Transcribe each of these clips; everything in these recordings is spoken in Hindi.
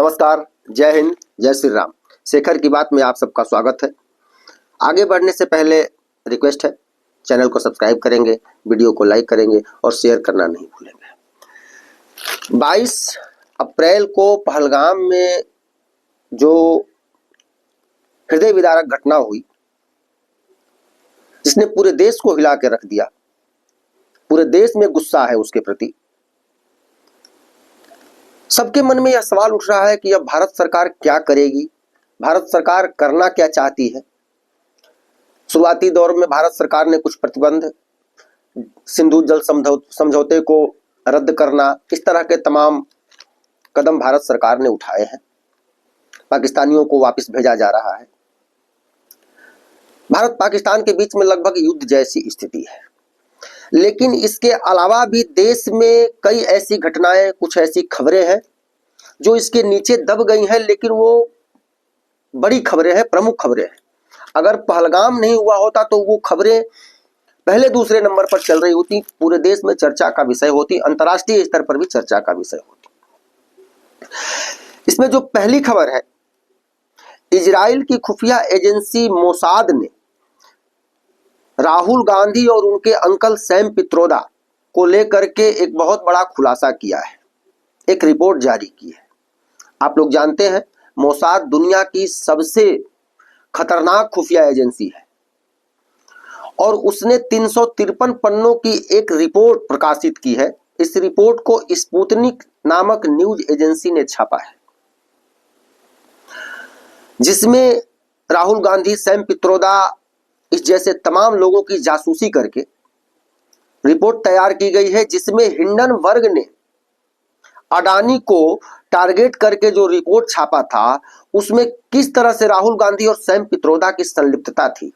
नमस्कार, जय हिंद, जय श्री राम। शेखर की बात में आप सबका स्वागत है। आगे बढ़ने से पहले रिक्वेस्ट है, चैनल को सब्सक्राइब करेंगे, वीडियो को लाइक करेंगे और शेयर करना नहीं भूलेंगे। 22 अप्रैल को पहलगाम में जो हृदय विदारक घटना हुई, जिसने पूरे देश को हिला के रख दिया, पूरे देश में गुस्सा है उसके प्रति। सबके मन में यह सवाल उठ रहा है कि अब भारत सरकार क्या करेगी, भारत सरकार करना क्या चाहती है। शुरुआती दौर में भारत सरकार ने कुछ प्रतिबंध, सिंधु जल समझौते को रद्द करना, इस तरह के तमाम कदम भारत सरकार ने उठाए हैं। पाकिस्तानियों को वापस भेजा जा रहा है। भारत पाकिस्तान के बीच में लगभग युद्ध जैसी स्थिति है। लेकिन इसके अलावा भी देश में कई ऐसी घटनाएं, कुछ ऐसी खबरें हैं जो इसके नीचे दब गई हैं, लेकिन वो बड़ी खबरें हैं, प्रमुख खबरें हैं। अगर पहलगाम नहीं हुआ होता तो वो खबरें पहले दूसरे नंबर पर चल रही होती, पूरे देश में चर्चा का विषय होती, अंतर्राष्ट्रीय स्तर पर भी चर्चा का विषय होती। इसमें जो पहली खबर है, इजराइल की खुफिया एजेंसी मोसाद ने राहुल गांधी और उनके अंकल सैम पित्रोदा को लेकर के एक बहुत बड़ा खुलासा किया है, एक रिपोर्ट जारी की है। आप लोग जानते हैं, मोसाद दुनिया की सबसे खतरनाक खुफिया एजेंसी है और उसने 353 पन्नों की एक रिपोर्ट प्रकाशित की है। इस रिपोर्ट को स्पुतनिक नामक न्यूज एजेंसी ने छापा है, जिसमें राहुल गांधी, सैम पित्रोदा, इस जैसे तमाम लोगों की जासूसी करके रिपोर्ट तैयार की गई है, जिसमें हिंडनबर्ग ने अडानी को टारगेट करके जो रिपोर्ट छापा था, उसमें किस तरह से राहुल गांधी और सैम पित्रोदा की संलिप्तता थी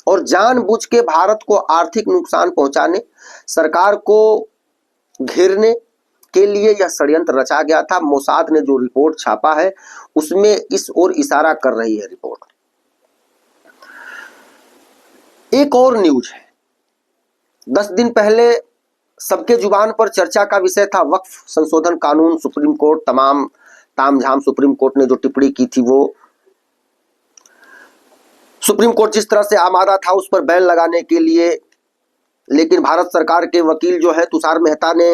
और जानबूझ के भारत को आर्थिक नुकसान पहुंचाने, सरकार को घेरने के लिए यह षड्यंत्र रचा गया था। मोसाद ने जो रिपोर्ट छापा है उसमें इस ओर इशारा कर रही है रिपोर्ट। एक और न्यूज है, 10 दिन पहले सबके जुबान पर चर्चा का विषय था वक्फ संशोधन कानून। सुप्रीम कोर्ट, तमाम तामझाम सुप्रीम कोर्ट ने जो टिप्पणी की थी, वो सुप्रीम कोर्ट जिस तरह से आमादा था उस पर बैन लगाने के लिए, लेकिन भारत सरकार के वकील जो है तुषार मेहता ने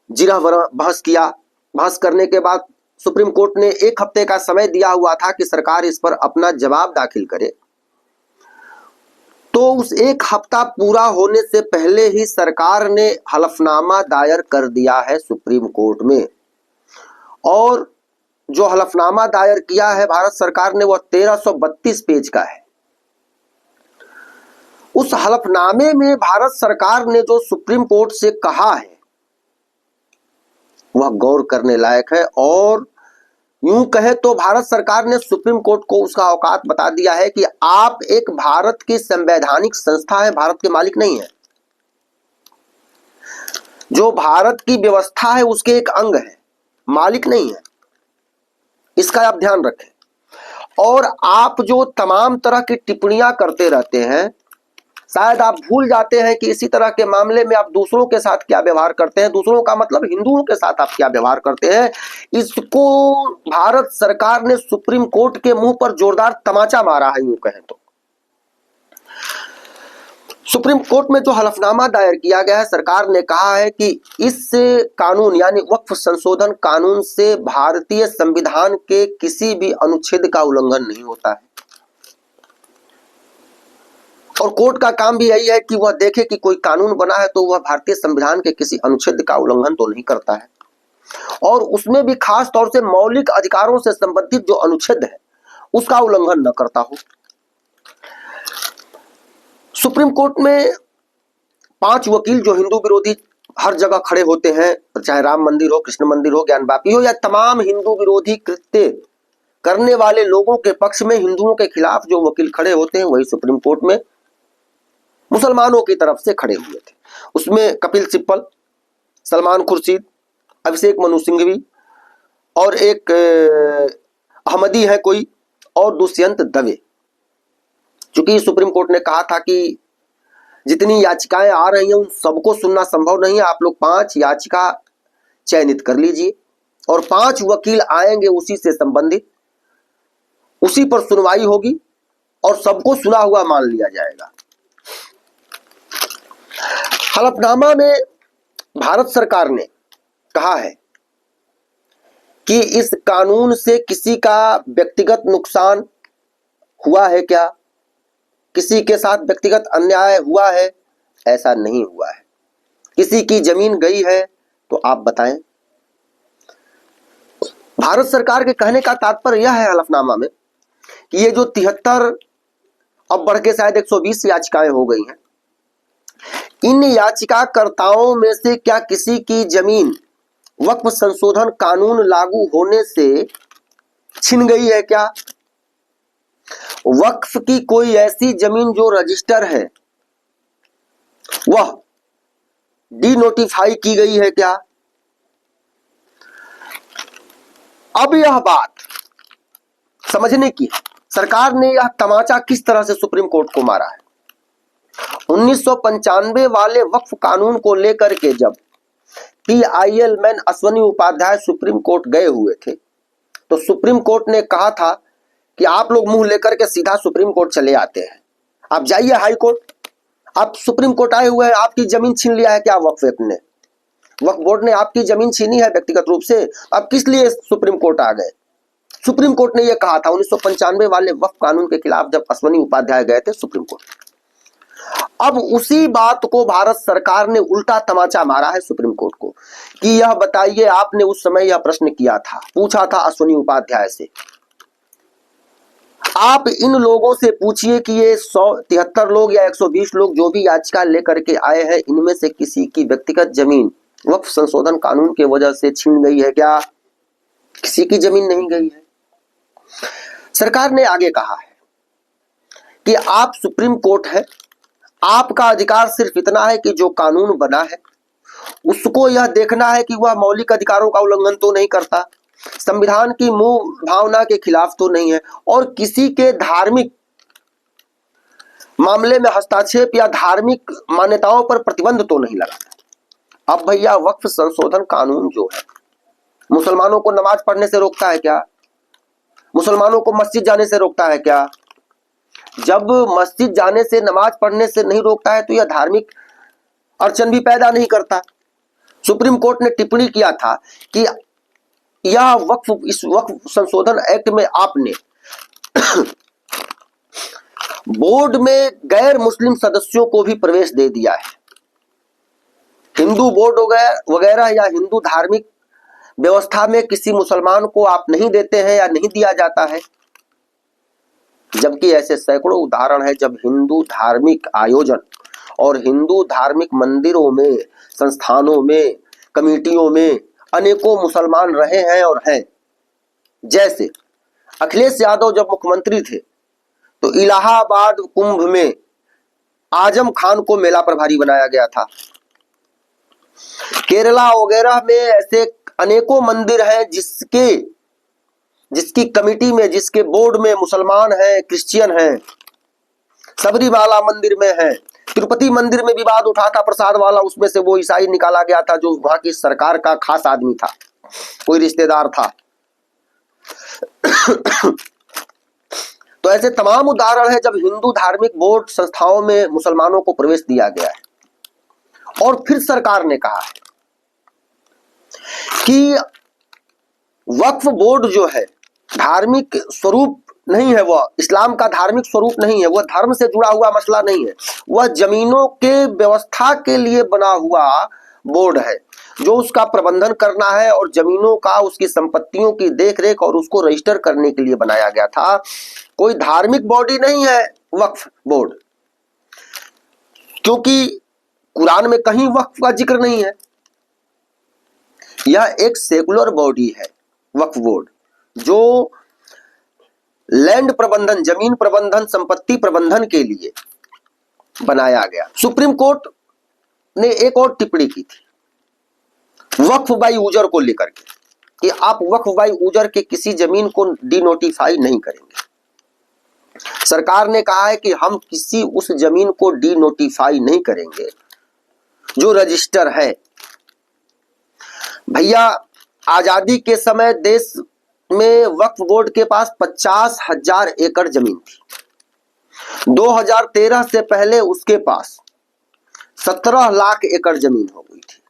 जिरह बहस किया। बहस करने के बाद सुप्रीम कोर्ट ने 1 हफ्ते का समय दिया हुआ था कि सरकार इस पर अपना जवाब दाखिल करे। तो उस 1 हफ्ता पूरा होने से पहले ही सरकार ने हलफनामा दायर कर दिया है सुप्रीम कोर्ट में, और जो हलफनामा दायर किया है भारत सरकार ने, वह 1332 पेज का है। उस हलफनामे में भारत सरकार ने जो सुप्रीम कोर्ट से कहा है वह गौर करने लायक है, और यूं कहे तो भारत सरकार ने सुप्रीम कोर्ट को उसका औकात बता दिया है कि आप एक भारत की संवैधानिक संस्था है, भारत के मालिक नहीं है। जो भारत की व्यवस्था है उसके एक अंग है, मालिक नहीं है। इसका आप ध्यान रखें। और आप जो तमाम तरह की टिप्पणियां करते रहते हैं, शायद आप भूल जाते हैं कि इसी तरह के मामले में आप दूसरों के साथ क्या व्यवहार करते हैं, दूसरों का मतलब हिंदुओं के साथ आप क्या व्यवहार करते हैं। इसको भारत सरकार ने सुप्रीम कोर्ट के मुंह पर जोरदार तमाचा मारा है, यूं कहें तो। सुप्रीम कोर्ट में जो हलफनामा दायर किया गया है, सरकार ने कहा है कि इस कानून यानी वक्फ संशोधन कानून से भारतीय संविधान के किसी भी अनुच्छेद का उल्लंघन नहीं होता है, और कोर्ट का काम भी यही है कि वह देखे कि कोई कानून बना है तो वह भारतीय संविधान के किसी अनुच्छेद का उल्लंघन तो नहीं करता है, और उसमें भी खास तौर से मौलिक अधिकारों से संबंधित जो अनुच्छेद है उसका उल्लंघन न करता हो। सुप्रीम कोर्ट में 5 वकील जो हिंदू विरोधी हर जगह खड़े होते हैं, चाहे राम मंदिर हो, कृष्ण मंदिर हो, ज्ञानवापी हो, या तमाम हिंदू विरोधी कृत्य करने वाले लोगों के पक्ष में, हिंदुओं के खिलाफ जो वकील खड़े होते हैं, वही सुप्रीम कोर्ट में मुसलमानों की तरफ से खड़े हुए थे। उसमें कपिल सिब्बल, सलमान खुर्शीद, अभिषेक मनु सिंघवी और एक अहमदी है कोई, और दुष्यंत दवे। चूंकि सुप्रीम कोर्ट ने कहा था कि जितनी याचिकाएं आ रही हैं उन सबको सुनना संभव नहीं है, आप लोग 5 याचिका चयनित कर लीजिए और 5 वकील आएंगे उसी से संबंधित, उसी पर सुनवाई होगी और सबको सुना हुआ मान लिया जाएगा। हलफनामा में भारत सरकार ने कहा है कि इस कानून से किसी का व्यक्तिगत नुकसान हुआ है क्या, किसी के साथ व्यक्तिगत अन्याय हुआ है? ऐसा नहीं हुआ है। किसी की जमीन गई है तो आप बताएं। भारत सरकार के कहने का तात्पर्य यह है हलफनामा में कि ये जो 73 अब बढ़ के शायद 120 याचिकाएं हो गई हैं, इन याचिकाकर्ताओं में से क्या किसी की जमीन वक्फ संशोधन कानून लागू होने से छिन गई है क्या? वक्फ की कोई ऐसी जमीन जो रजिस्टर है वह डीनोटिफाई की गई है क्या? अब यह बात समझने की है, सरकार ने यह तमाचा किस तरह से सुप्रीम कोर्ट को मारा है। 1995 वाले वक्फ कानून को लेकर के जब PIL man Ashwini Upadhyay supreme court गए हुए थे तो सुप्रीम कोर्ट ने कहा था कि आप लोग मुंह लेकर के सीधा सुप्रीम कोर्ट चले आते हैं, आप जाइए हाई कोर्ट। आप सुप्रीम कोर्ट आए हुए हैं, आपकी जमीन छीन लिया है क्या? वक्फ बोर्ड ने आपकी जमीन छीनी है व्यक्तिगत रूप से, अब किस लिए सुप्रीम कोर्ट आ गए? सुप्रीम कोर्ट ने यह कहा था 1995 वाले वक्फ कानून के खिलाफ जब अश्वनी उपाध्याय गए थे सुप्रीम कोर्ट। अब उसी बात को भारत सरकार ने उल्टा तमाचा मारा है सुप्रीम कोर्ट को कि यह बताइए, आपने उस समय यह प्रश्न किया था, पूछा था अश्वनी उपाध्याय से, आप इन लोगों से पूछिए कि ये 173 लोग या 120 लोग जो भी याचिका लेकर के आए हैं, इनमें से किसी की व्यक्तिगत जमीन वक्फ संशोधन कानून के वजह से छीन गई है क्या? किसी की जमीन नहीं गई है। सरकार ने आगे कहा है कि आप सुप्रीम कोर्ट है, आपका अधिकार सिर्फ इतना है कि जो कानून बना है उसको यह देखना है कि वह मौलिक अधिकारों का उल्लंघन तो नहीं करता, संविधान की मूल भावना के खिलाफ तो नहीं है और किसी के धार्मिक मामले में हस्तक्षेप या धार्मिक मान्यताओं पर प्रतिबंध तो नहीं लगाता। अब भैया वक्फ संशोधन कानून जो है मुसलमानों को नमाज पढ़ने से रोकता है क्या? मुसलमानों को मस्जिद जाने से रोकता है क्या? जब मस्जिद जाने से नमाज पढ़ने से नहीं रोकता है तो यह धार्मिक अड़चन भी पैदा नहीं करता। सुप्रीम कोर्ट ने टिप्पणी किया था कि यह इस वक्फ संशोधन एक्ट में आपने बोर्ड में गैर मुस्लिम सदस्यों को भी प्रवेश दे दिया है। हिंदू बोर्ड वगैरह या हिंदू धार्मिक व्यवस्था में किसी मुसलमान को आप नहीं देते हैं या नहीं दिया जाता है, जबकि ऐसे सैकड़ों उदाहरण है जब हिंदू धार्मिक आयोजन और हिंदू धार्मिक मंदिरों में, संस्थानों में, कमेटियों में अनेकों मुसलमान रहे हैं और हैं। जैसे अखिलेश यादव जब मुख्यमंत्री थे तो इलाहाबाद कुंभ में आजम खान को मेला प्रभारी बनाया गया था। केरला वगैरह में ऐसे अनेकों मंदिर हैं जिसकी कमेटी में, जिसके बोर्ड में मुसलमान हैं, क्रिश्चियन हैं। सबरीमाला मंदिर में है, तिरुपति मंदिर में विवाद उठा था प्रसाद वाला, उसमें से वो ईसाई निकाला गया था जो वहां की सरकार का खास आदमी था, कोई रिश्तेदार था। तो ऐसे तमाम उदाहरण है जब हिंदू धार्मिक बोर्ड संस्थाओं में मुसलमानों को प्रवेश दिया गया है। और फिर सरकार ने कहा है कि वक्फ बोर्ड जो है धार्मिक स्वरूप नहीं है, वह इस्लाम का धार्मिक स्वरूप नहीं है, वह धर्म से जुड़ा हुआ मसला नहीं है, वह जमीनों के व्यवस्था के लिए बना हुआ बोर्ड है जो उसका प्रबंधन करना है और जमीनों का, उसकी संपत्तियों की देखरेख और उसको रजिस्टर करने के लिए बनाया गया था। कोई धार्मिक बॉडी नहीं है वक्फ बोर्ड, क्योंकि कुरान में कहीं वक्फ का जिक्र नहीं है। यह एक सेकुलर बॉडी है वक्फ बोर्ड, जो लैंड प्रबंधन, जमीन प्रबंधन, संपत्ति प्रबंधन के लिए बनाया गया। सुप्रीम कोर्ट ने एक और टिप्पणी की थी वक्फ बाई यूजर को लेकर के कि आप वक्फ बाई यूजर के किसी जमीन को डीनोटिफाई नहीं करेंगे। सरकार ने कहा है कि हम किसी उस जमीन को डीनोटिफाई नहीं करेंगे जो रजिस्टर है। भैया आजादी के समय देश में वक्फ बोर्ड के पास 50,000 एकड़ जमीन थी। 2013 से पहले उसके पास 17 लाख एकड़ जमीन हो गई थी।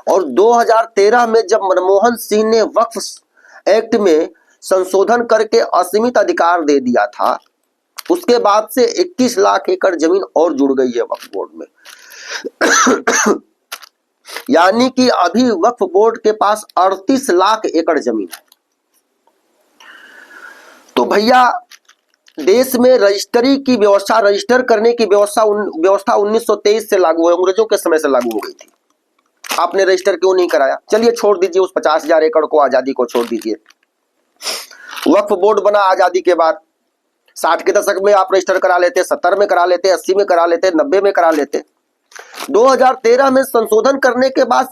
और 2013 में जब मनमोहन सिंह ने वक्फ एक्ट में संशोधन करके असीमित अधिकार दे दिया था, उसके बाद से 21 लाख एकड़ जमीन और जुड़ गई है वक्फ बोर्ड में। यानी कि अभी वक्फ बोर्ड के पास 38 लाख एकड़ जमीन है। तो भैया देश में रजिस्ट्री की व्यवस्था, रजिस्टर करने की व्यवस्था 1923 से लागू है, अंग्रेजों के समय से लागू हो गई थी। आपने रजिस्टर क्यों नहीं कराया? चलिए छोड़ दीजिए उस 50,000 एकड़ को, आजादी को छोड़ दीजिए। वक्फ बोर्ड बना आजादी के बाद। 60 के दशक में आप रजिस्टर करा लेते, 70 में करा लेते, 80 में करा लेते, 90 में करा लेते। 2013 में संशोधन करने के बाद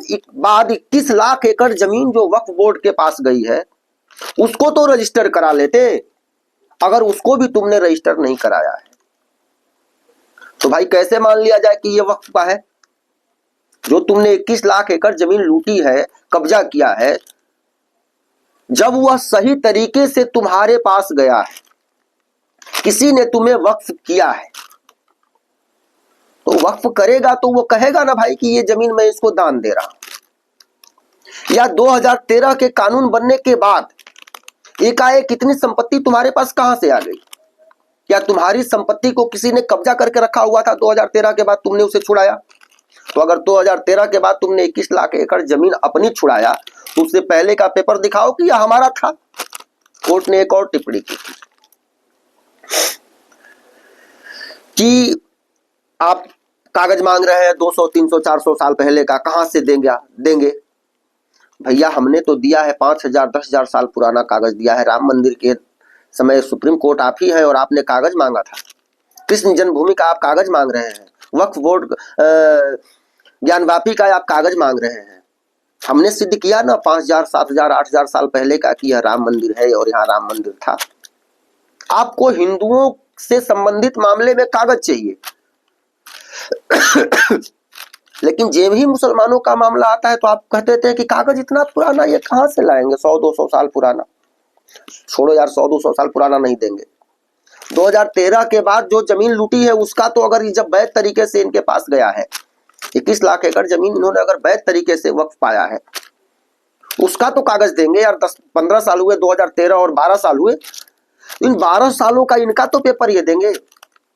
21 लाख एकड़ जमीन जो वक्फ बोर्ड के पास गई है, उसको तो रजिस्टर करा लेते। अगर उसको भी तुमने रजिस्टर नहीं कराया है तो भाई कैसे मान लिया जाए कि ये वक्फ का है? जो तुमने 21 लाख एकड़ जमीन लूटी है, कब्जा किया है, जब वह सही तरीके से तुम्हारे पास गया है, किसी ने तुम्हें वक्फ किया है, तो वक्फ करेगा तो वो कहेगा ना भाई कि ये जमीन मैं इसको दान दे रहा हूं। या 2013 के कानून बनने के बाद एकाएक कितनी संपत्ति तुम्हारे पास कहां से आ गई? क्या तुम्हारी संपत्ति को किसी ने कब्जा करके रखा हुआ था? 2013 के बाद तुमने उसे छुड़ाया। तो अगर 2013 के बाद तुमने 21 लाख एकड़ जमीन अपनी छुड़ाया तो उससे पहले का पेपर दिखाओ कि यह हमारा था। कोर्ट ने एक और टिप्पणी की कि आप कागज मांग रहे हैं 200, 300, 400 साल पहले का, कहां से देंगे? भैया हमने तो दिया है 5,000, 10,000 साल पुराना कागज दिया है। राम मंदिर के समय सुप्रीम कोर्ट आप ही है और आपने कागज मांगा था। कृष्ण जन्मभूमि का आप कागज मांग रहे हैं, वक्फ बोर्ड ज्ञानवापी का आप कागज मांग रहे हैं। हमने सिद्ध किया ना 5,000, 7,000, 8,000 साल पहले का कि यह राम मंदिर है और यहाँ राम मंदिर था। आपको हिंदुओं से संबंधित मामले में कागज चाहिए, लेकिन जब ही मुसलमानों का मामला आता है तो आप कहते थे कि कागज इतना पुराना ये कहां से लाएंगे, 100-200 साल पुराना। छोड़ो यार, 100-200 साल पुराना नहीं देंगे। 2013 के बाद जो जमीन लूटी है उसका तो अगर जब वैध तरीके से इनके पास गया है, 21 लाख एकड़ जमीन इन्होंने अगर वैध तरीके से वक्फ पाया है, उसका तो कागज देंगे यार। 10-15 साल हुए, 2013 और 12 साल हुए, इन 12 सालों का इनका तो पेपर ये देंगे।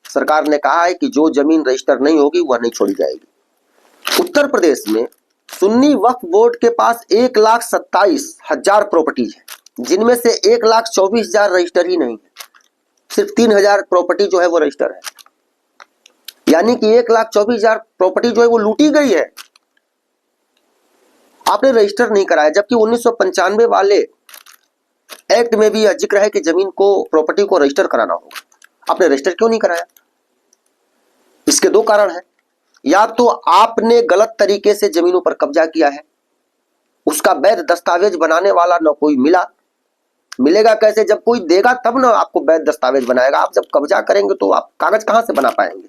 सरकार ने कहा है कि जो जमीन रजिस्टर नहीं होगी वह नहीं छोड़ी जाएगी। उत्तर प्रदेश में सुन्नी वक्फ बोर्ड के पास 1,27,000 प्रॉपर्टीज है, जिनमें से 1,24,000 रजिस्टर ही नहीं है। सिर्फ 3,000 प्रॉपर्टी जो है वो रजिस्टर है। यानी कि 1,24,000 प्रॉपर्टी जो है वो लूटी गई है, आपने रजिस्टर नहीं कराया। जबकि 1995 वाले एक्ट में भी यह जिक्र है कि जमीन को, प्रॉपर्टी को रजिस्टर कराना होगा। आपने रजिस्टर क्यों नहीं कराया? इसके दो कारण हैं। या तो आपने गलत तरीके से जमीनों पर कब्जा किया है, उसका वैध दस्तावेज बनाने वाला न कोई मिलेगा कैसे? जब कोई देगा तब ना आपको वैध दस्तावेज बनाएगा। आप जब कब्जा करेंगे तो आप कागज कहां से बना पाएंगे?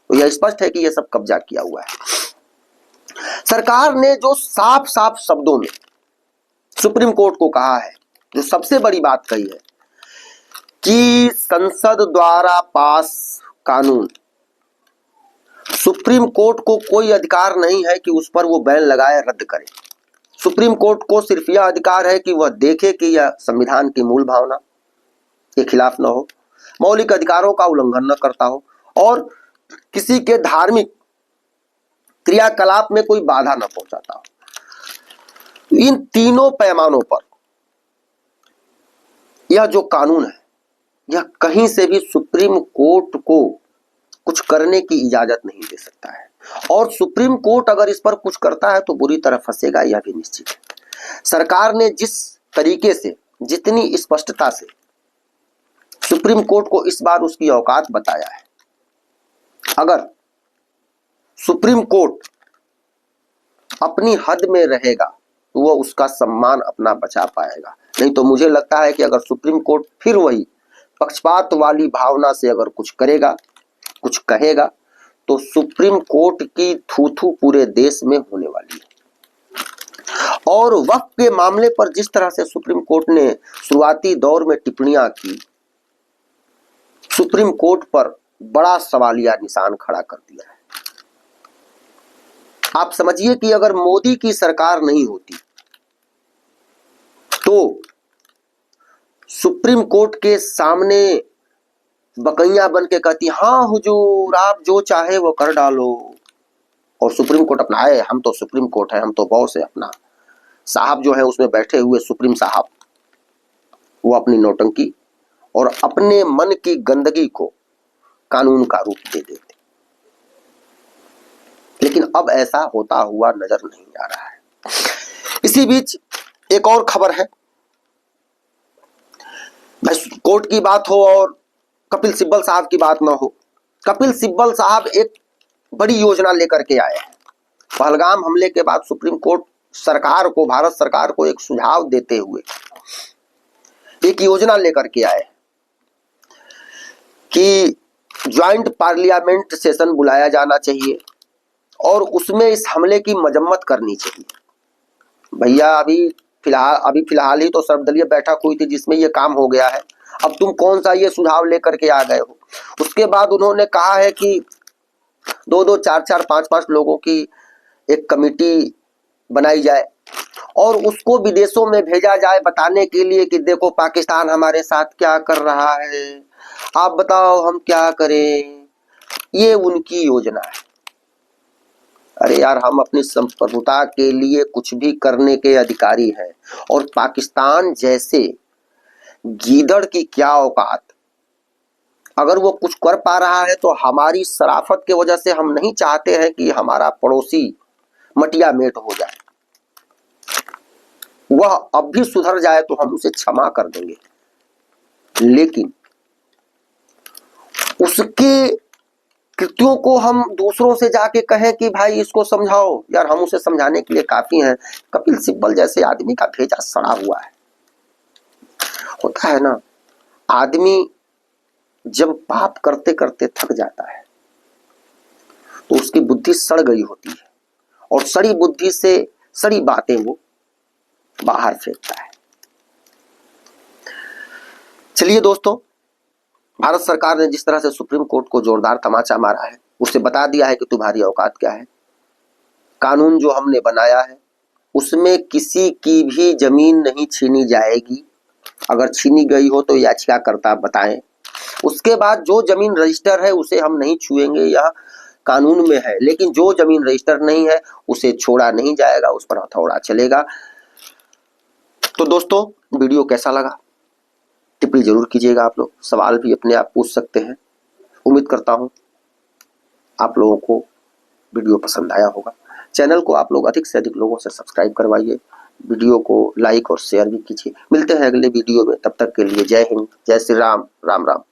तो यह स्पष्ट है कि यह सब कब्जा किया हुआ है। सरकार ने जो साफ साफ शब्दों में सुप्रीम कोर्ट को कहा है, जो सबसे बड़ी बात कही है कि संसद द्वारा पास कानून, सुप्रीम कोर्ट को कोई अधिकार नहीं है कि उस पर वो बैन लगाए, रद्द करे। सुप्रीम कोर्ट को सिर्फ यह अधिकार है कि वह देखे कि यह संविधान की मूल भावना के खिलाफ न हो, मौलिक अधिकारों का उल्लंघन न करता हो और किसी के धार्मिक क्रियाकलाप में कोई बाधा न पहुंचाता हो। इन तीनों पैमानों पर यह जो कानून है, यह कहीं से भी सुप्रीम कोर्ट को कुछ करने की इजाजत नहीं दे सकता है। और सुप्रीम कोर्ट अगर इस पर कुछ करता है तो बुरी तरह फंसेगा, यह भी निश्चित है। सरकार ने जिस तरीके से, जितनी स्पष्टता से सुप्रीम कोर्ट को इस बार उसकी औकात बताया है, अगर सुप्रीम कोर्ट अपनी हद में रहेगा तो वह उसका सम्मान अपना बचा पाएगा। नहीं तो मुझे लगता है कि अगर सुप्रीम कोर्ट फिर वही पक्षपात वाली भावना से अगर कुछ करेगा, कुछ कहेगा, तो सुप्रीम कोर्ट की थू थू पूरे देश में होने वाली है। और वक्फ के मामले पर जिस तरह से सुप्रीम कोर्ट ने शुरुआती दौर में टिप्पणियां की, सुप्रीम कोर्ट पर बड़ा सवालिया निशान खड़ा कर दिया है। आप समझिए कि अगर मोदी की सरकार नहीं होती तो सुप्रीम कोर्ट के सामने बकैया बन के कहती, हाँ हुजूर आप जो चाहे वो कर डालो, और सुप्रीम कोर्ट अपना है, हम तो सुप्रीम कोर्ट है, हम तो बॉस है, अपना साहब जो है उसमें बैठे हुए सुप्रीम साहब, वो अपनी नौटंकी और अपने मन की गंदगी को कानून का रूप दे देते। लेकिन अब ऐसा होता हुआ नजर नहीं आ रहा है। इसी बीच एक और खबर है, कोर्ट की बात हो और कपिल सिब्बल साहब की बात ना हो। कपिल सिब्बल साहब एक बड़ी योजना लेकर के आए हैं। पहलगाम हमले के बाद सुप्रीम कोर्ट सरकार को, भारत सरकार को एक सुझाव देते हुए एक योजना लेकर के आए कि ज्वाइंट पार्लियामेंट सेशन बुलाया जाना चाहिए और उसमें इस हमले की मजम्मत करनी चाहिए। भैया अभी फिलहाल ही तो सर्वदलीय बैठक हुई थी जिसमें ये काम हो गया है, अब तुम कौन सा ये सुझाव लेकर के आ गए हो। उसके बाद उन्होंने कहा है कि 2-2, 4-4, 5-5 लोगों की एक कमेटी बनाई जाए और उसको विदेशों में भेजा जाए बताने के लिए कि देखो पाकिस्तान हमारे साथ क्या कर रहा है, आप बताओ हम क्या करें। ये उनकी योजना है। अरे यार, हम अपनी संप्रभुता के लिए कुछ भी करने के अधिकारी हैं और पाकिस्तान जैसे गीदड़ की क्या औकात, अगर वो कुछ कर पा रहा है तो हमारी शराफत की वजह से हम नहीं चाहते हैं कि हमारा पड़ोसी मटिया मेट हो जाए। वह अब भी सुधर जाए तो हम उसे क्षमा कर देंगे, लेकिन उसके कृत्यों को हम दूसरों से जाके कहें कि भाई इसको समझाओ, यार हम उसे समझाने के लिए काफी हैं। कपिल सिब्बल जैसे आदमी का भेजा सड़ा हुआ है। होता है ना, आदमी जब पाप करते करते थक जाता है तो उसकी बुद्धि सड़ गई होती है और सड़ी बुद्धि से सड़ी बातें वो बाहर फेंकता है। चलिए दोस्तों, भारत सरकार ने जिस तरह से सुप्रीम कोर्ट को जोरदार तमाचा मारा है, उसे बता दिया है कि तुम्हारी औकात क्या है। कानून जो हमने बनाया है उसमें किसी की भी जमीन नहीं छीनी जाएगी। अगर छीनी गई हो तो याचिकाकर्ता बताएं। उसके बाद जो जमीन रजिस्टर है उसे हम नहीं छुएंगे, यह कानून में है। लेकिन जो जमीन रजिस्टर नहीं है उसे छोड़ा नहीं जाएगा, उस पर हथौड़ा चलेगा। तो दोस्तों, वीडियो कैसा लगा टिप्पणी जरूर कीजिएगा। आप लोग सवाल भी अपने आप पूछ सकते हैं। उम्मीद करता हूं आप लोगों को वीडियो पसंद आया होगा। चैनल को आप लोग अधिक से अधिक लोगों से सब्सक्राइब करवाइए, वीडियो को लाइक और शेयर भी कीजिए। मिलते हैं अगले वीडियो में, तब तक के लिए जय हिंद, जय श्री राम, राम राम।